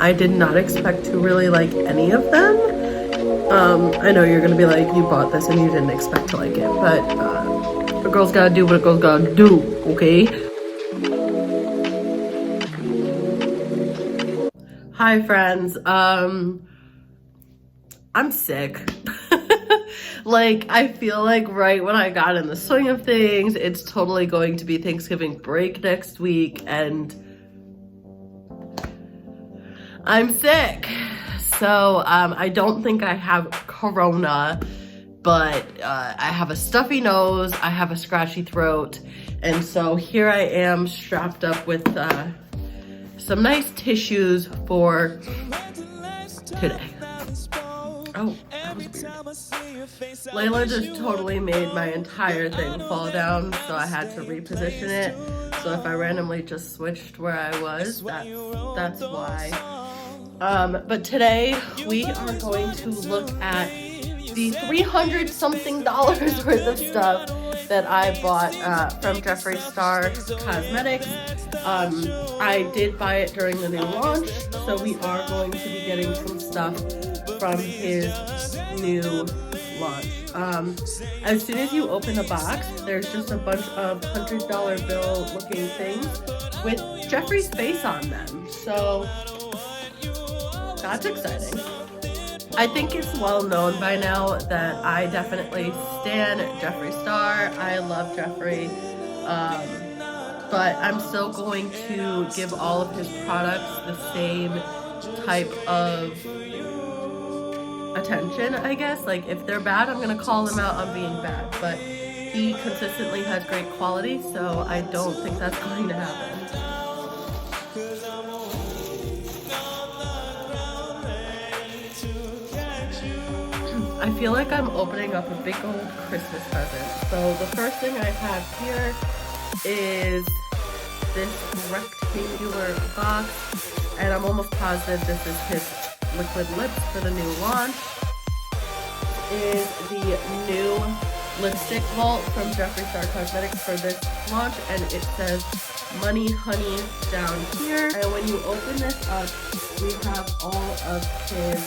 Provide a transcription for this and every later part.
I did not expect to really like any of them. I know you're gonna be like, you bought this and you didn't expect to like it, but a girl's gotta do what a girl's gotta do, okay? Hi friends, I'm sick. Like, I feel like right when I got in the swing of things, it's totally going to be Thanksgiving break next week, and I'm sick. So, I don't think I have corona, but I have a stuffy nose, I have a scratchy throat, and so here I am strapped up with some nice tissues for today. Oh, that was weird. Layla just totally made my entire thing fall down, so I had to reposition it. So if I randomly just switched where I was, that's why. But today we are going to look at the $300 something worth of stuff that I bought from Jeffree Star Cosmetics. I did buy it during the new launch, so we are going to be getting some stuff from his new launch. As soon as you open the box, there's just a bunch of $100 bill looking things with Jeffree's face on them. So that's exciting. I think it's well known by now that I definitely stan Jeffree Star. I love Jeffree, but I'm still going to give all of his products the same type of attention, I guess. Like, if they're bad, I'm gonna call them out on being bad, but he consistently has great quality, so I don't think that's going to happen. I feel like I'm opening up a big old Christmas present. So the first thing I have here is this rectangular box, and I'm almost positive this is his liquid lips for the new launch. Is the new lipstick vault from Jeffree Star Cosmetics for this launch, and it says Money Honey down here. And when you open this up, we have all of his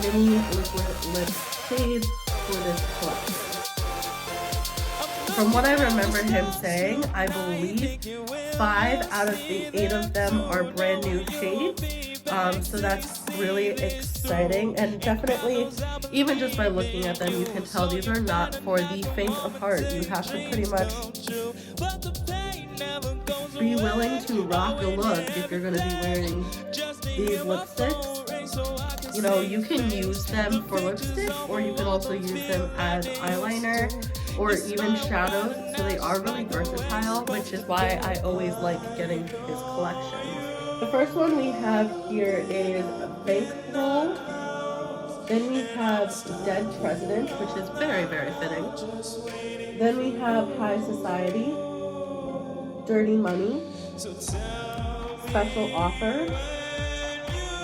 mini liquid lip shades for this collection. From what I remember him saying, I believe 5 out of the 8 of them are brand new shades. So that's really exciting, and definitely, even just by looking at them, you can tell these are not for the faint of heart. You have to pretty much be willing to rock a look if you're going to be wearing these lipsticks. You know, you can use them for lipstick, or you can also use them as eyeliner or even shadows, so they are really versatile, which is why I always like getting his collection. The first one we have here is Bankroll. Then we have Dead President, which is very, very fitting. Then we have High Society, Dirty Money, Special Offer,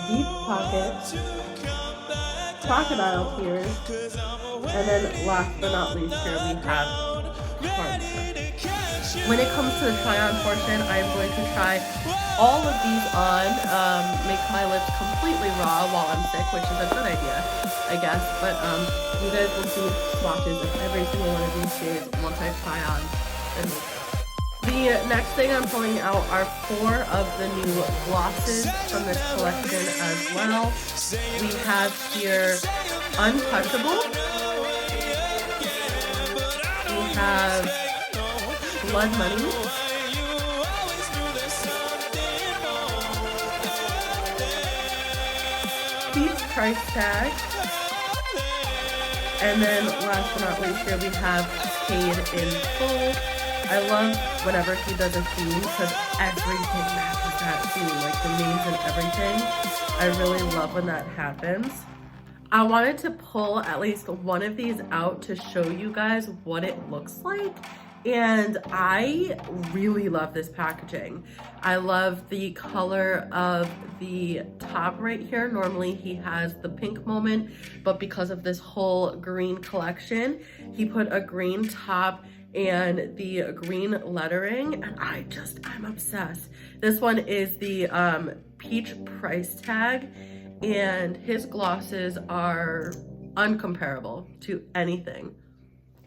Deep Pockets, Crocodile Tears, and then last but not least here we have Partner. When it comes to the try-on portion, I am going to try all of these on, make my lips completely raw while I'm sick, which is a good idea, I guess. But you guys will see swatches of every single one of these shades once I try on the makeup. The next thing I'm pulling out are 4 of the new glosses from this collection as well. We have here Untouchable. We have Blood Money. Pete's Price Tag. And then last but not least here we have Paid in Full. I love whenever he does a theme because everything matches that theme, like the names and everything. I really love when that happens. I wanted to pull at least one of these out to show you guys what it looks like. And I really love this packaging. I love the color of the top right here. Normally he has the pink moment, but because of this whole green collection, he put a green top and the green lettering, and I'm obsessed. This one is the peach price tag, and his glosses are uncomparable to anything.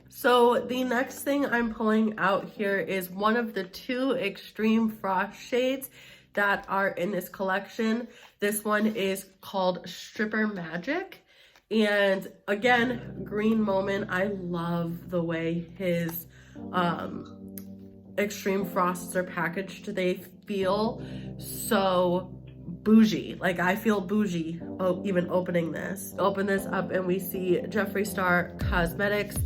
So the next thing I'm pulling out here is one of the 2 Extreme Frost shades that are in this collection. This one is called Stripper Magic. And again, green moment. I love the way his Extreme Frosts are packaged. They feel so bougie. Like, I feel bougie even opening this. Open this up and we see Jeffree Star Cosmetics,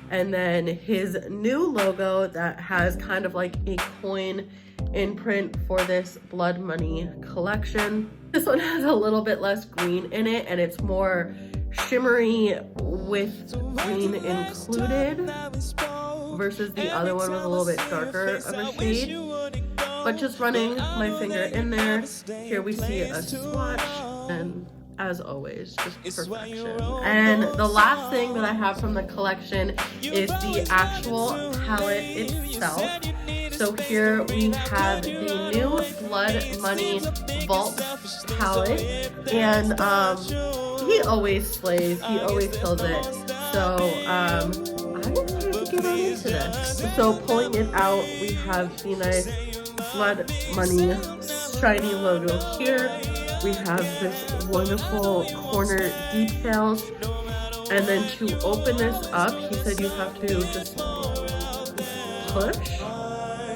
and then his new logo that has kind of like a coin imprint for this Blood Money collection. This one has a little bit less green in it, and it's more shimmery with green included, versus the other one was a little bit darker of a shade. But just running my finger in there, here we see a swatch, and as always, just perfection. And the last thing that I have from the collection is the actual palette itself. So here we have the new Blood Money Vault palette, and he always slays, he always kills it. So I'm excited to get on into this. So pulling it out, we have the nice Blood Money shiny logo here. We have this wonderful corner details, and then to open this up, he said you have to just push,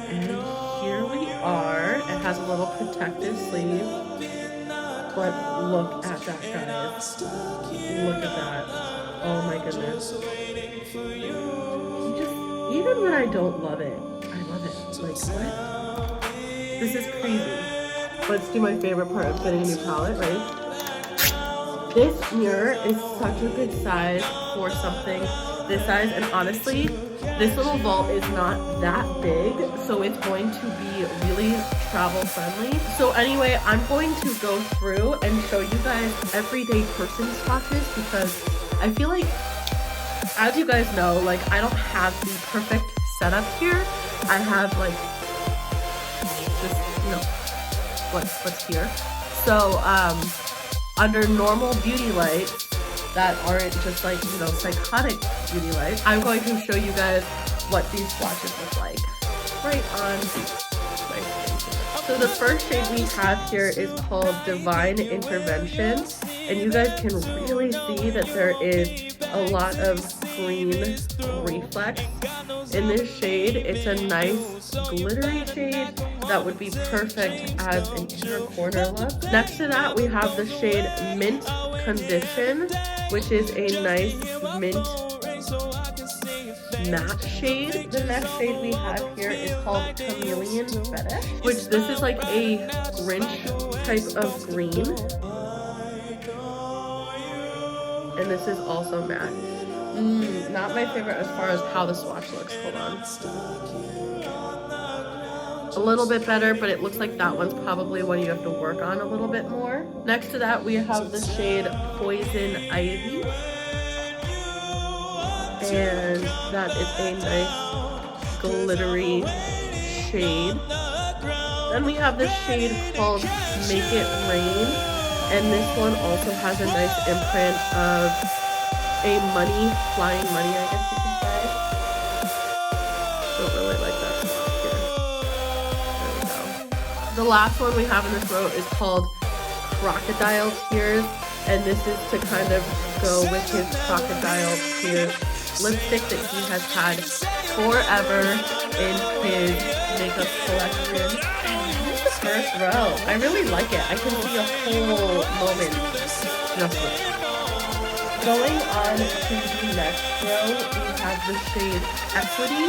and here we are. It has a little protective sleeve, but look at that, guys. Look at that. Oh my goodness. Even when I don't love it, I love it. Like, what? This is crazy. Let's do my favorite part of getting a new palette, right? This mirror is such a good size for something this size, and honestly, this little vault is not that big, so it's going to be really travel friendly. So anyway, I'm going to go through and show you guys everyday person swatches, because I feel like, as you guys know, like, I don't have the perfect setup here. I have like just, you know, what's here. So under normal beauty lights that aren't just like, you know, psychotic beauty lights, I'm going to show you guys what these swatches look like right on my skin. So the first shade we have here is called Divine Intervention, and you guys can really see that there is a lot of green reflex in this shade. It's a nice glittery shade that would be perfect as an inner corner look. Next to that, we have the shade Mint Condition, which is a nice mint matte shade. The next shade we have here is called Chameleon Flesh, which this is like a Grinch type of green. And this is also matte. Not my favorite as far as how the swatch looks. Hold on. A little bit better, but it looks like that one's probably one you have to work on a little bit more. Next to that, we have the shade Poison Ivy. And that is a nice glittery shade. Then we have this shade called Make It Rain. And this one also has a nice imprint of a money, flying money, I guess you can say. Don't really like that swatch here. There we go. The last one we have in this row is called Crocodile Tears, and this is to kind of go with his Crocodile Tears lipstick that he has had forever in his makeup collection. First row. I really like it. I can see a whole moment just with it. Going on to the next row, we have the shade Equity,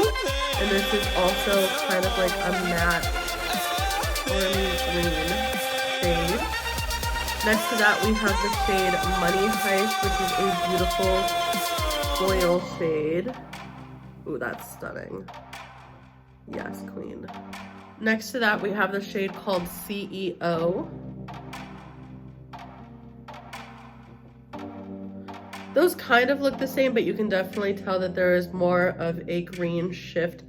and this is also kind of like a matte orange green shade. Next to that, we have the shade Money Heist, which is a beautiful foil shade. Ooh, that's stunning. Yes, queen. Next to that, we have the shade called CEO. Those kind of look the same, but you can definitely tell that there is more of a green shift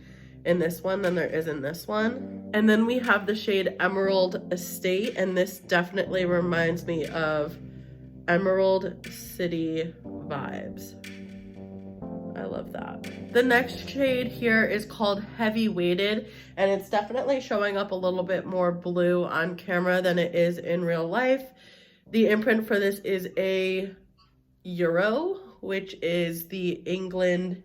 in this one than there is in this one. And then we have the shade Emerald Estate, and this definitely reminds me of Emerald City vibes. I love that. The next shade here is called Heavy Weighted, and it's definitely showing up a little bit more blue on camera than it is in real life. The imprint for this is a euro, which is the England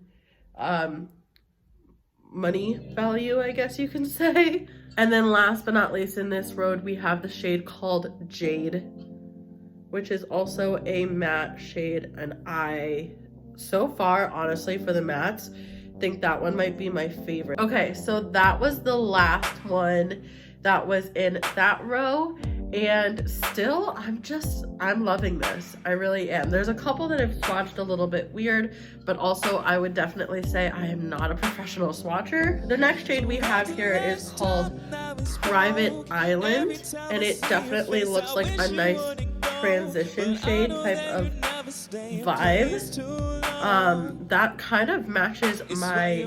money value, I guess you can say. And then last but not least in this road, we have the shade called Jade, which is also a matte shade, and I, so far, honestly, for the mattes, think that one might be my favorite. Okay, so that was the last one that was in that row, and still, I'm loving this. I really am. There's a couple that I've swatched a little bit weird, but also I would definitely say I am not a professional swatcher. The next shade we have here is called Private Island, and it definitely looks like a nice transition shade type of vibe. That kind of matches my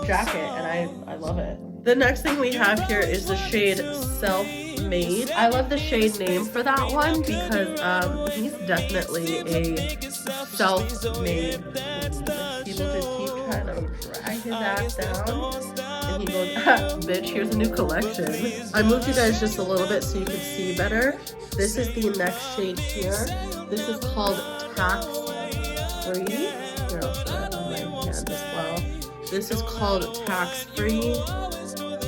jacket, and I love it. The next thing we have here is the shade Self-Made. I love the shade name for that one because he's definitely a self-made. He will just keep trying to drag his ass down, and he goes, bitch, here's a new collection. I moved you guys just a little bit so you could see better. This is the next shade here. This is called Tax Free. Here, I'll show it on my hand as well. This is called Tax Free.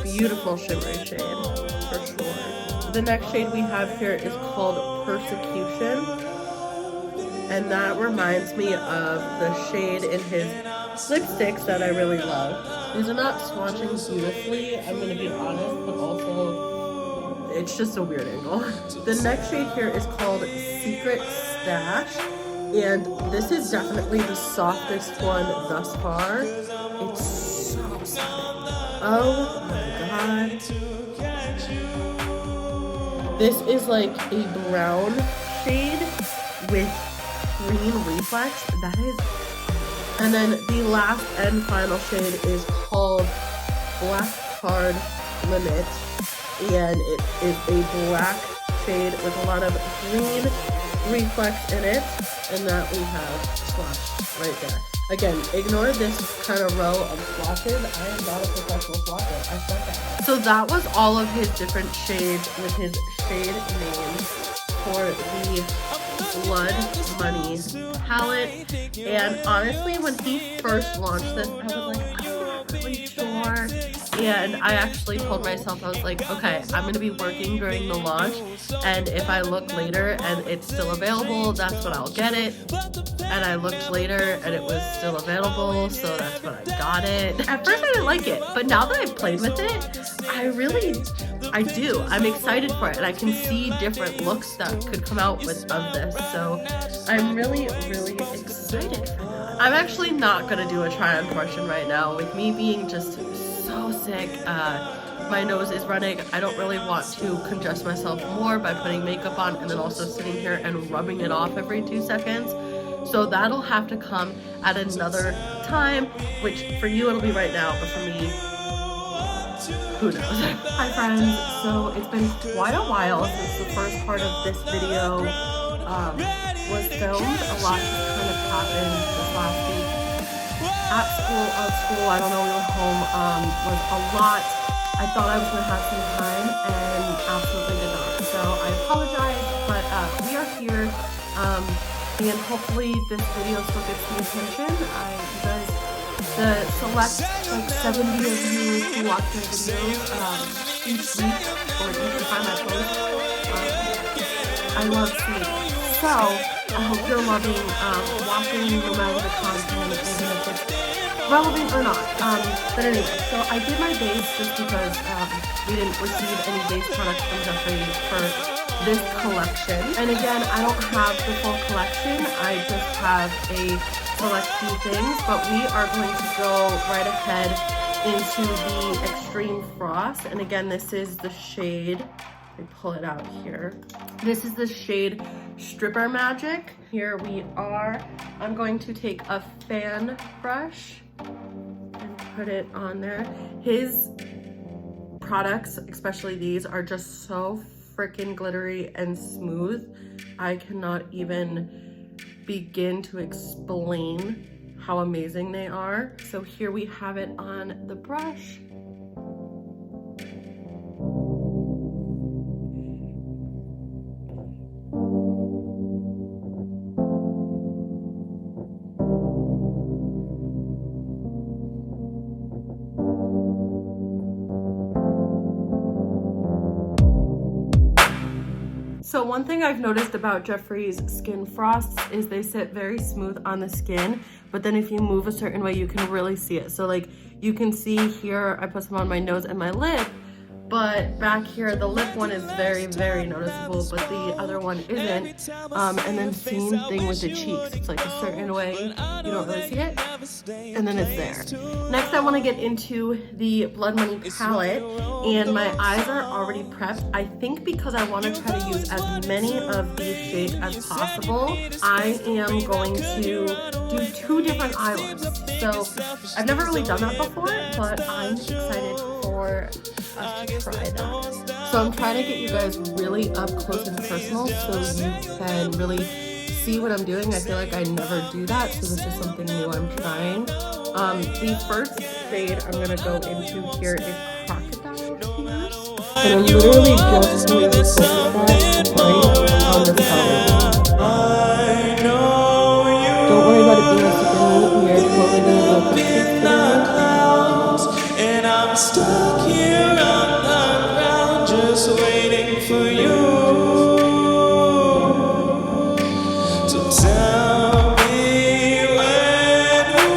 Beautiful shimmery shade, for sure. The next shade we have here is called Persecution. And that reminds me of the shade in his lipsticks that I really love. These are not swatching beautifully, I'm going to be honest, but also it's just a weird angle. The next shade here is called Secret Stash, and this is definitely the softest one thus far. It's so soft. Oh my god. This is like a brown shade with green reflex. That is. And then the last and final shade is called Black Card Limit, and it is a black shade with a lot of green reflex in it, and that we have swatched right there. Again, ignore this kind of row of swatches. I am not a professional swatcher. I suck at it. So that was all of his different shades with his shade names for the Blood Money palette. And honestly, when he first launched this, I was like, I'm not really sure. And I actually told myself, I was like, okay, I'm going to be working during the launch, and if I look later and it's still available, that's when I'll get it. And I looked later and it was still available, so that's when I got it. At first I didn't like it, but now that I've played with it, I do. I'm excited for it, and I can see different looks that could come out of this, so I'm really, really excited for that. I'm actually not going to do a try-on portion right now, with me being just so sick. My nose is running. I don't really want to congest myself more by putting makeup on and then also sitting here and rubbing it off every 2 seconds. So that'll have to come at another time, which for you it'll be right now, but for me, who knows. Hi friends, so it's been quite a while since the first part of this video was filmed. A lot just kind of happened this last week. At school, on school, I don't know, we were home, was a lot. I thought I was going to have some time and absolutely did not. So I apologize, but we are here, and hopefully this video still gets the attention. You guys, the select like 70 of you who watch my videos each week or each time I post, I love seeing it. So I hope you're loving watching no matter the content, even if it's relevant or not. But anyway, so I did my base just because we didn't receive any base products from Jeffree for this collection. And again, I don't have the full collection. I just have a select few things, but we are going to go right ahead into the Extreme Frost. And again, this is the shade, let me pull it out here. This is the shade Stripper Magic. Here we are. I'm going to take a fan brush and put it on there. His products, especially these, are just so freaking glittery and smooth. I cannot even begin to explain how amazing they are. So here we have it on the brush. So one thing I've noticed about Jeffree's skin frosts is they sit very smooth on the skin, but then if you move a certain way, you can really see it. So like you can see here, I put some on my nose and my lip, but back here, the lip one is very, very noticeable, but the other one isn't. And then same thing with the cheeks. It's like a certain way, you don't really see it, and then it's there. Next, I want to get into the Blood Money palette, and my eyes are already prepped. I think because I want to try to use as many of these shades as possible, I am going to do 2 different eye looks. So I've never really done that before, but I'm excited for us to try that. So I'm trying to get you guys really up close and personal so you can really see what I'm doing. I feel like I never do that, so this is something new I'm trying. The first shade I'm gonna go into here is Crocodile Tears. And I'm literally just doing this that right on the palette. Don't worry about it being super neat. We're totally gonna go cupcakes. And I'm stuck here on the ground just waiting for you. So tell me when you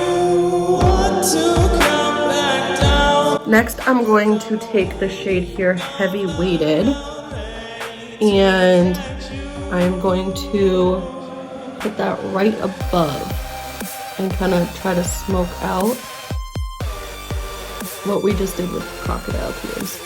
want to come back down. Next, I'm going to take the shade here, Heavy Weighted, and I'm going to put that right above and kind of try to smoke out what we just did with Crocodile Tears.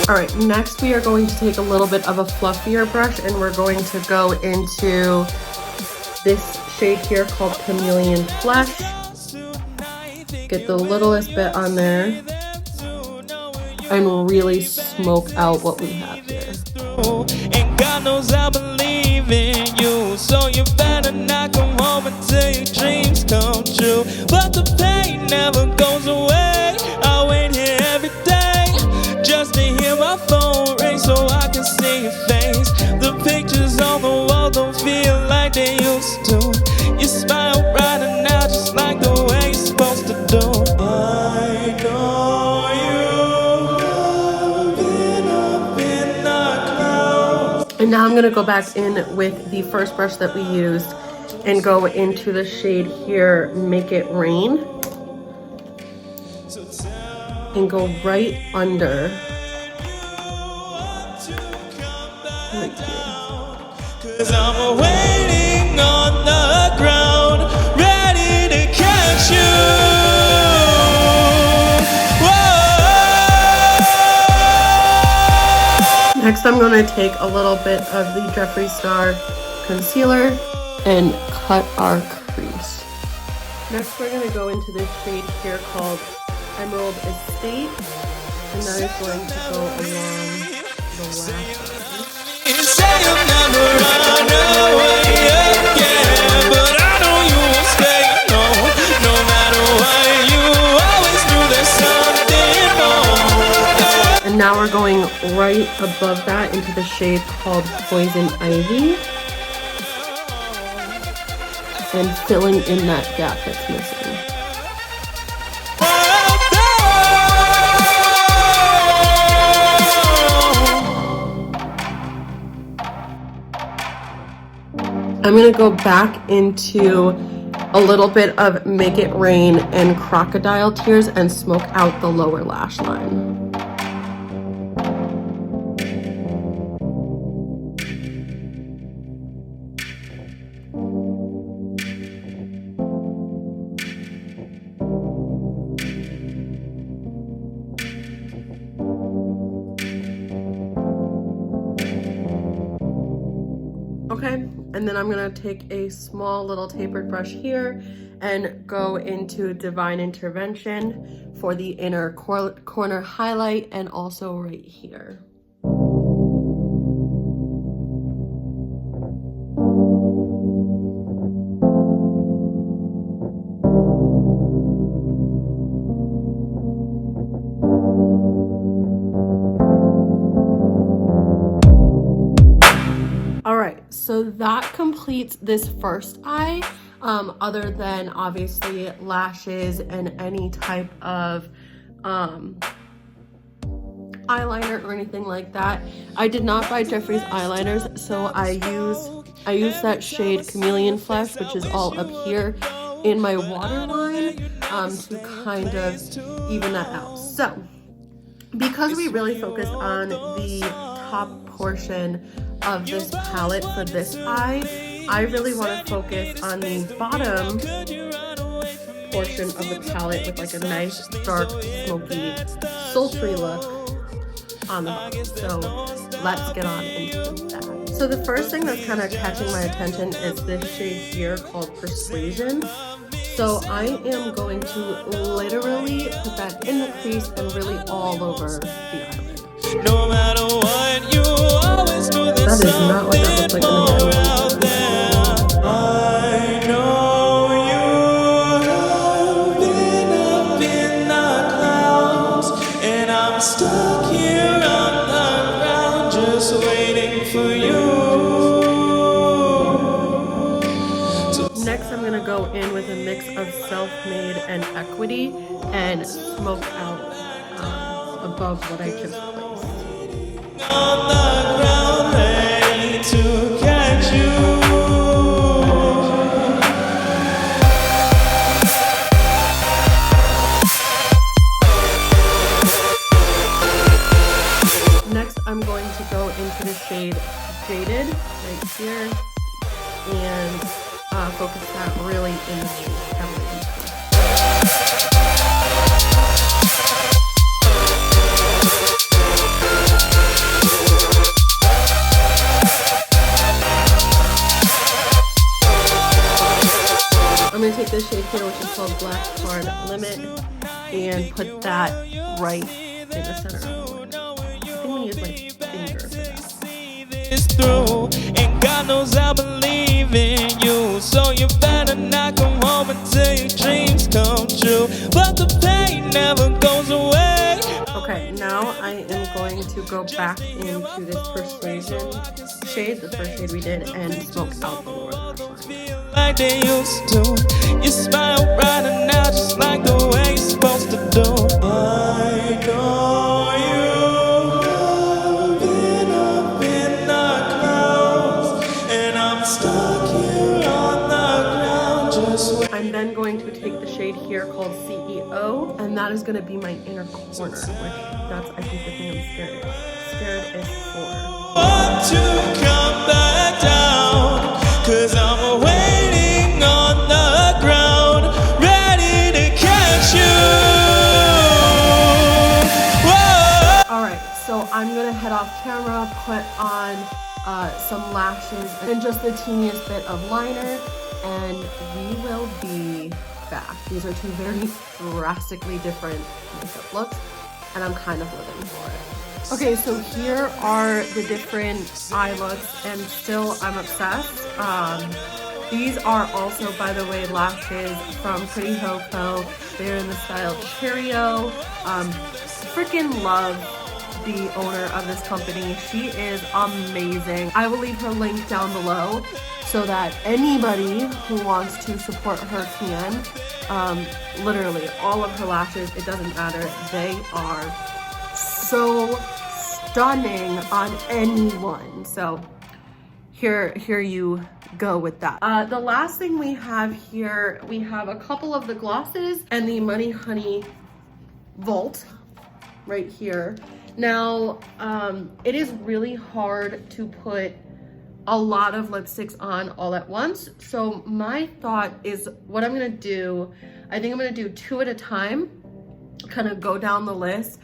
All right, next we are going to take a little bit of a fluffier brush and we're going to go into this shade here called Chameleon Flesh. Get the littlest bit on there and really smoke out what we have here. And God knows I believe in you, so you better not come home until your dreams come true. But the pain never goes away. I wait here every day just to hear my phone ring so I can see your face. The pictures on the wall don't feel like they used to. You smile brighter now just like the way you're supposed to do. I know you've been up in the clouds. And now I'm gonna go back in with the first brush that we used and go into the shade here, Make It Rain, and go right under, right here. 'Cause I'm waiting on the ground, ready to catch you. Whoa. Next, I'm going to take a little bit of the Jeffree Star concealer and cut our crease. Next, we're going to go into this shade here called Emerald Estate, and that is going to go along the lash line. You say you'll never run away again, but I know you will stay. No matter what, you always knew there's something more. And now we're going right above that into the shade called Poison Ivy and filling in that gap that's missing. I'm gonna go back into a little bit of Make It Rain and Crocodile Tears and smoke out the lower lash line. and then I'm gonna take a small little tapered brush here and go into Divine Intervention for the inner corner highlight and also right here. So that completes this first eye, other than obviously lashes and any type of eyeliner or anything like that. I did not buy Jeffree's eyeliners, so I use that shade Chameleon Flesh, which is all up here in my waterline, to kind of even that out. So because we really focused on the top portion of this palette for this eye, I really want to focus on the bottom portion of the palette with like a nice dark smoky sultry look on the bottom. So let's get on into that. So the first thing that's kind of catching my attention is this shade here called Persuasion. So I am going to literally put that in the crease and really all over the eyelid. No matter what, you always do this. That is not what that looks like in the I know you have been up in the clouds, and I'm stuck here on the ground just waiting for you. Next, I'm gonna go in with a mix of Self-Made and Equity and smoke out above what I just placed. On the ground, ready to catch you. Next, I'm going to go into the shade Jaded right here and focus that really into heavily. I'm going to take this shade here, which is called Black Card Limit, and put that right in the center of the one. I think I'm going to use my finger for that. And God knows I believe in you, so you better not come home until your dreams come true. But the pain never goes away. Okay, now I am going to go back into this Persuasion shade, the first shade we did, and smoke out the lower lash line. Like they used to, you smile brighter now, just like the way you're supposed to do. I know you have been up in the clouds, and I'm stuck here on the ground just. I'm then going to take the shade here called CEO, and that is going to be my inner corner, which that's I think the thing I'm scared is for. Want to come back down, 'cause I'm waiting on the ground, ready to catch you. Whoa. All right, so I'm gonna head off camera, put on some lashes and just the teeniest bit of liner, and we will be back. These are two very drastically different makeup looks, and I'm kind of living for it. Okay, so here are the different eye looks, and still I'm obsessed. These are also, by the way, lashes from Pretty Xoxo. They're in the style Cheerio. Freaking love the owner of this company. She is amazing. I will leave her link down below so that anybody who wants to support her can. Literally, all of her lashes, it doesn't matter. They are so stunning on anyone. So here you go with that. The last thing we have here, we have a couple of the glosses and the Money Honey Vault right here. Now, it is really hard to put a lot of lipsticks on all at once. So my thought is what I'm gonna do, I think I'm gonna do 2 at a time, kind of go down the list,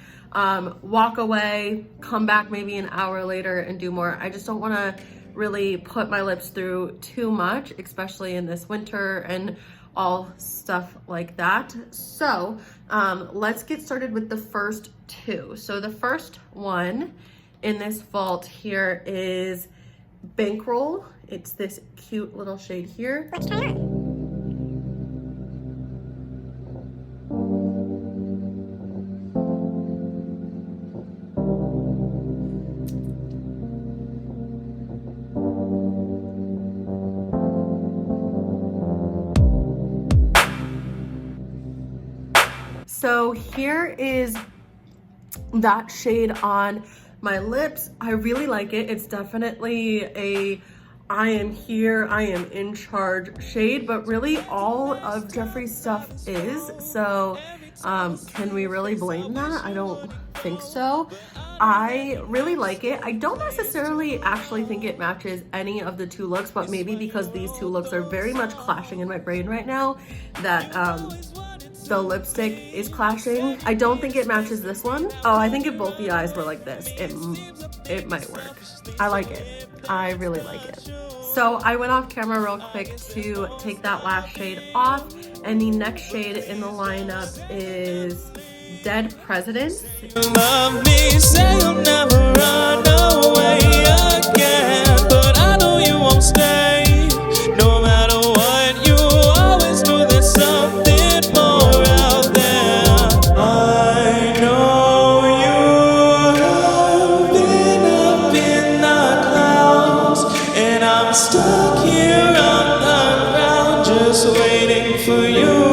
walk away, come back maybe an hour later and do more. I just don't wanna really put my lips through too much, especially in this winter and all stuff like that. So let's get started with the first two. So the first one in this vault here is Bankroll. It's this cute little shade here. Let's try it. So here is that shade on my lips. I really like it. It's definitely a I am here, I am in charge shade, but really all of Jeffree's stuff is. So can we really blame that? I don't think so. I really like it. I don't necessarily actually think it matches any of the two looks, but maybe because these two looks are very much clashing in my brain right now, that the lipstick is clashing. I don't think it matches this one. Oh, I think if both the eyes were like this, it might work. I like it. I really like it. So I went off camera real quick to take that last shade off, and the next shade in the lineup is Dead President. Love me, say you'll never run away again, but I know you won't stay. No matter what, you always do, there's something more out there. I know you have been up in the clouds, and I'm stuck here on the ground, just waiting for you.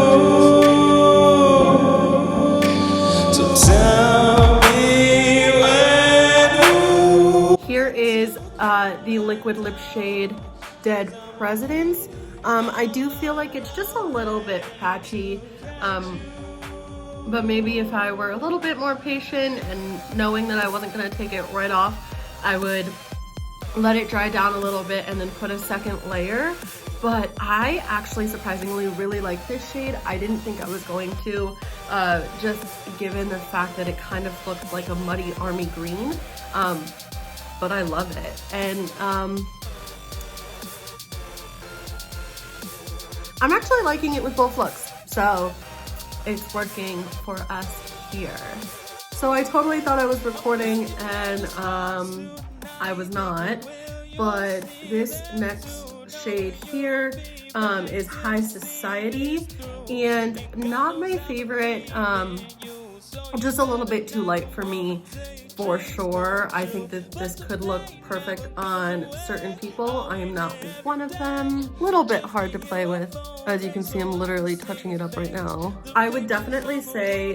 The liquid lip shade Dead Presidents. I do feel like it's just a little bit patchy, but maybe if I were a little bit more patient and knowing that I wasn't going to take it right off, I would let it dry down a little bit and then put a second layer. But I actually surprisingly really like this shade. I didn't think I was going to, just given the fact that it kind of looked like a muddy army green. But I love it. And I'm actually liking it with both looks. So it's working for us here. So I totally thought I was recording and I was not. But this next shade here is High Society, and not my favorite, just a little bit too light for me. For sure. I think that this could look perfect on certain people. I am not one of them. A little bit hard to play with. As you can see, I'm literally touching it up right now. I would definitely say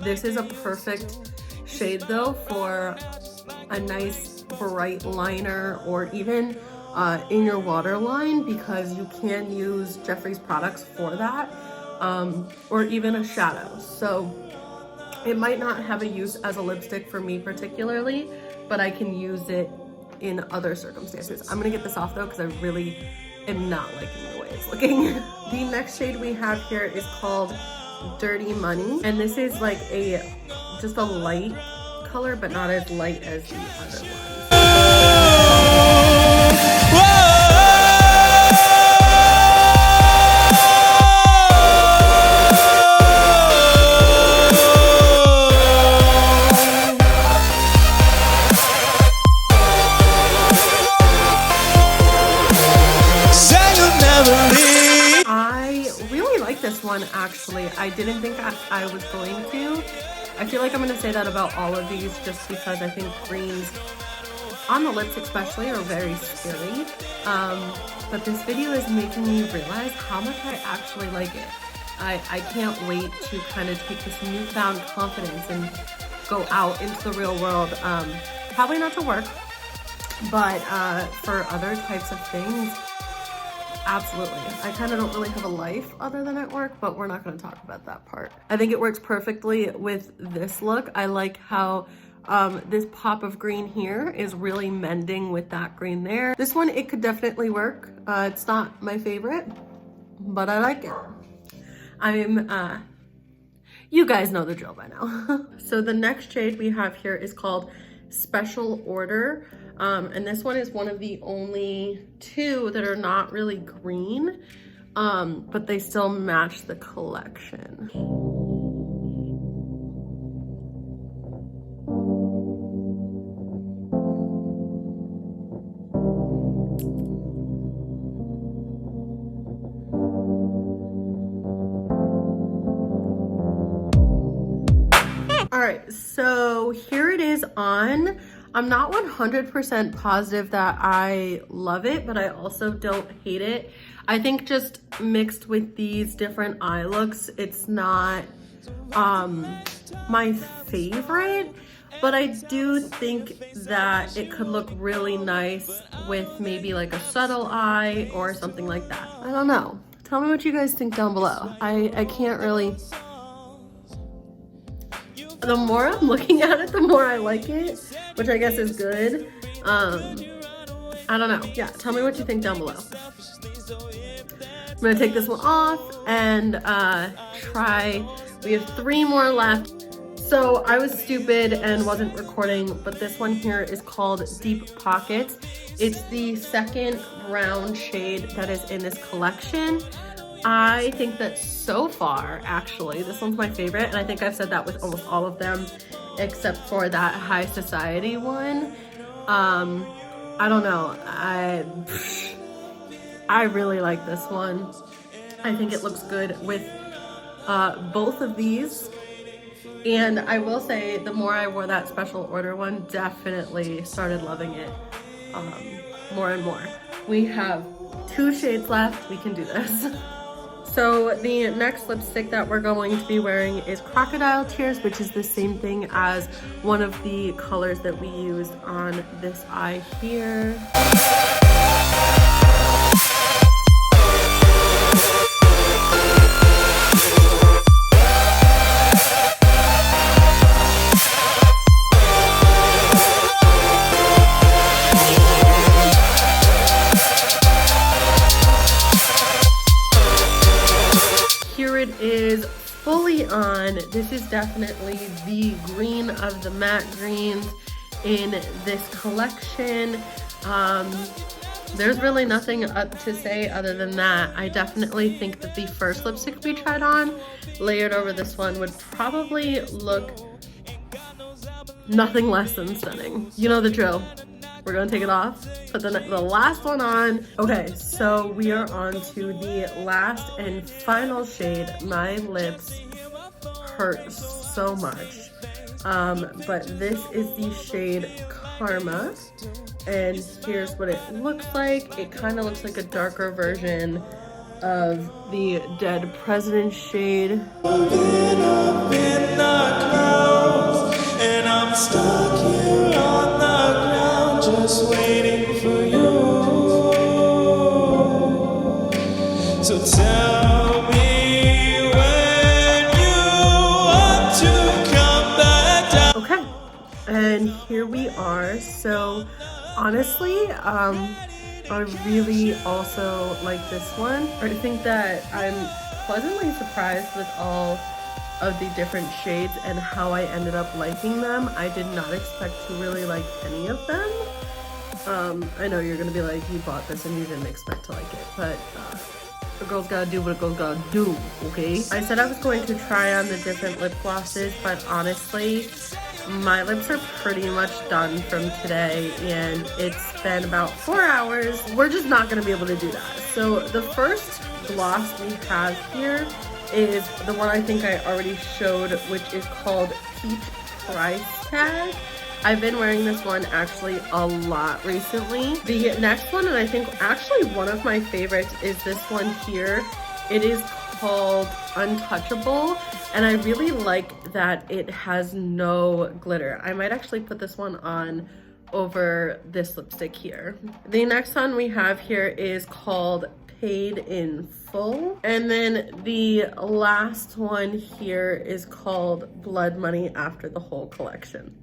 this is a perfect shade though for a nice bright liner, or even in your waterline, because you can use Jeffree's products for that, or even a shadow. So it might not have a use as a lipstick for me particularly, but I can use it in other circumstances. I'm gonna get this off though, because I really am not liking the way it's looking. The next shade we have here is called Dirty Money, and this is like just a light color, but not as light as the other one. This one actually, I didn't think I was going to. I feel like I'm going to say that about all of these, just because I think greens on the lips especially are very scary. But this video is making me realize how much I actually like it. I can't wait to kind of take this newfound confidence and go out into the real world. Probably not to work, but for other types of things. Absolutely. I kind of don't really have a life other than at work, but we're not going to talk about that part. I think it works perfectly with this look. I like how this pop of green here is really mending with that green there. This one, it could definitely work. It's not my favorite, but I like it. You guys know the drill by now. So the next shade we have here is called Special Order. And this one is one of the only two that are not really green, but they still match the collection. All right, so here it is on. I'm not 100% positive that I love it, but I also don't hate it. I think just mixed with these different eye looks, it's not my favorite, but I do think that it could look really nice with maybe like a subtle eye or something like that. I don't know. Tell me what you guys think down below. I can't really... The more I'm looking at it, the more I like it, which I guess is good. I don't know. Yeah, tell me what you think down below. I'm gonna take this one off and try. We have 3 more left. So I was stupid and wasn't recording, but this one here is called Deep Pockets. It's the second brown shade that is in this collection. I think that so far, actually, this one's my favorite, and I think I've said that with almost all of them, except for that High Society one. I don't know. I really like this one. I think it looks good with both of these. And I will say, the more I wore that special order one, definitely started loving it more and more. We have 2 shades left. We can do this. So the next lipstick that we're going to be wearing is Crocodile Tears, which is the same thing as one of the colors that we used on this eye here. Is fully on. This is definitely the green of the matte greens in this collection. There's really nothing to say other than that. I definitely think that the first lipstick we tried on layered over this one would probably look nothing less than stunning. You know the drill. We're gonna take it off, put the last one on. Okay, so we are on to the last and final shade. My lips hurt so much. But this is the shade Karma. And here's what it looks like. It kind of looks like a darker version of the Dead President shade. Up in the clouds, and I'm stuck here on the ground, just waiting for you. So tell me when you want to come back down. Okay, and here we are. So honestly, I really also like this one. I think that I'm pleasantly surprised with all of the different shades and how I ended up liking them. I did not expect to really like any of them. I know you're gonna be like, you bought this and you didn't expect to like it, but a girl's gotta do what a girl's gotta do, okay? I said I was going to try on the different lip glosses, but honestly, my lips are pretty much done from today, and it's been about 4 hours. We're just not gonna be able to do that. So the first gloss we have here is the one I think I already showed, which is called Peach Price Tag. I've been wearing this one actually a lot recently. The next one, and I think actually one of my favorites, is this one here. It is called Untouchable, and I really like that it has no glitter. I might actually put this one on over this lipstick here. The next one we have here is called Paid in Full, and then the last one here is called Blood Money After the Whole Collection.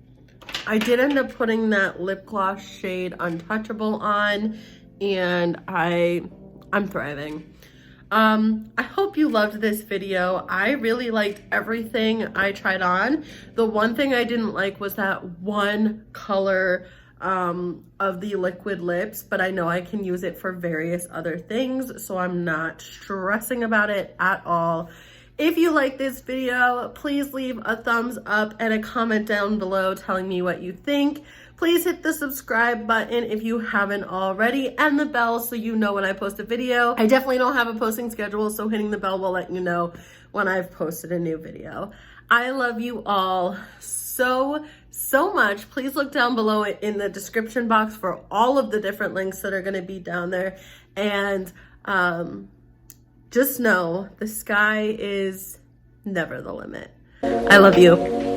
I did end up putting that lip gloss shade Untouchable on, and I'm thriving. I hope you loved this video. I really liked everything I tried on. The one thing I didn't like was that one color of the liquid lips, but I know I can use it for various other things, so I'm not stressing about it at all. If you like this video, please leave a thumbs up and a comment down below telling me what you think. Please hit the subscribe button if you haven't already, and the bell so you know when I post a video. I definitely don't have a posting schedule, so hitting the bell will let you know when I've posted a new video. I love you all so much. Please look down below in the description box for all of the different links that are going to be down there. And just know the sky is never the limit. I love you.